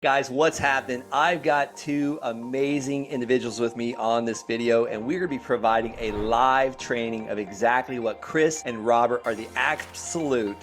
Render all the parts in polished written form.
Guys, what's happening? I've got two amazing individuals with me on this video, and we're gonna be providing a live training of exactly what Chris and Robert are the absolute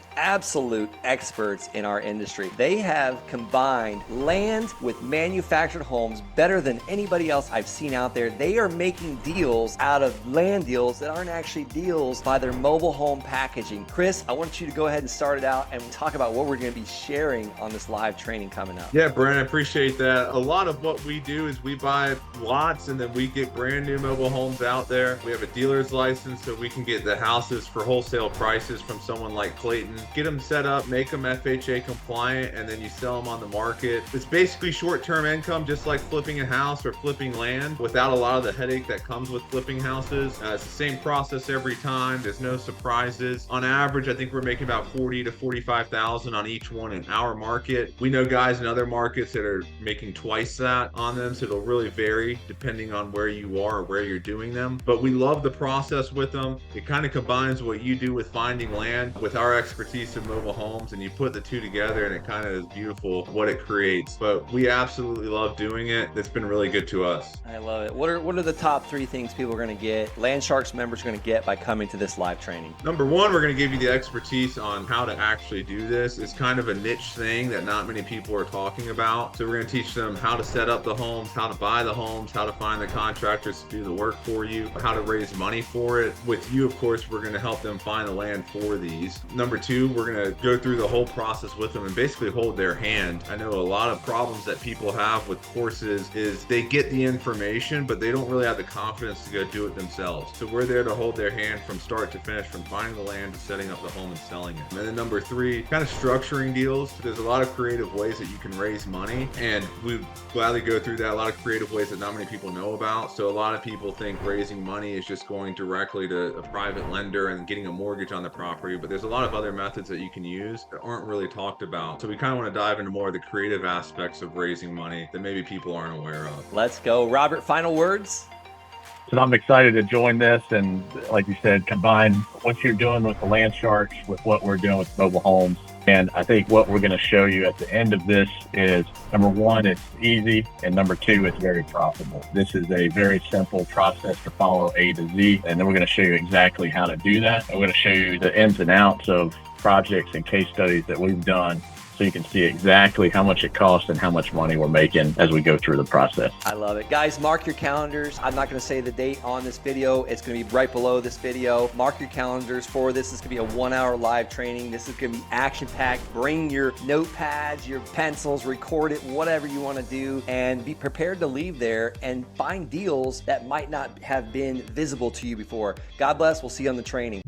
experts in our industry. They have combined land with manufactured homes better than anybody else I've seen out there. They are making deals out of land deals that aren't actually deals by their mobile home packaging. Chris, I want you to go ahead and start it out and talk about what we're gonna be sharing on this live training coming up. Yeah, Brent, I appreciate that. A lot of what we do is we buy lots and then we get brand new mobile homes out there. We have a dealer's license so we can get the houses for wholesale prices from someone like Clayton, get them set up, make them FHA compliant, and then you sell them on the market. It's basically short-term income, just like flipping a house or flipping land without a lot of the headache that comes with flipping houses. It's the same process every time. There's no surprises. On average, I think we're making about 40 to 45,000 on each one in our market. We know guys in other markets that are making twice that on them, so it'll really vary depending on where you are or where you're doing them. But we love the process with them. It kind of combines what you do with finding land with our expertise in mobile homes, and you put the two together and it kind of is beautiful what it creates. But we absolutely love doing it. It's been really good to us. I love it. What are the top three things people are going to get, Land Sharks members are going to get by coming to this live training? Number one, we're going to give you the expertise on how to actually do this. It's kind of a niche thing that not many people are talking about. So we're going to teach them how to set up the homes, how to buy the homes, how to find the contractors to do the work for you, how to raise money for it. With you, of course, we're going to help them find the land for these. Number two, we're going to go through the whole process with them and basically hold their hand. I know a lot of problems that people have with courses is they get the information, but they don't really have the confidence to go do it themselves. So we're there to hold their hand from start to finish, from finding the land to setting up the home and selling it. And then number three, kind of structuring deals. There's a lot of creative ways that you can raise money, and we gladly go through that. A lot of creative ways that not many people know about. So a lot of people think raising money is just going directly to a private lender and getting a mortgage on the property, but there's a lot of other methods that you can use that aren't really talked about. So we kind of want to dive into more of the creative aspects of raising money that maybe people aren't aware of. Let's go. Robert, final words? So I'm excited to join this, and like you said, combine what you're doing with the Land Sharks with what we're doing with mobile homes. And I think what we're going to show you at the end of this is, number one, it's easy, and number two, it's very profitable. This is a very simple process to follow A to Z, and then we're going to show you exactly how to do that. I'm going to show you the ins and outs of projects and case studies that we've done, so you can see exactly how much it costs and how much money we're making as we go through the process. I love it. Guys, mark your calendars. I'm not going to say the date on this video. It's going to be right below this video. Mark your calendars for this. This is going to be a 1-hour live training. This is going to be action-packed. Bring your notepads, your pencils, record it, whatever you want to do, and be prepared to leave there and find deals that might not have been visible to you before. God bless. We'll see you on the training.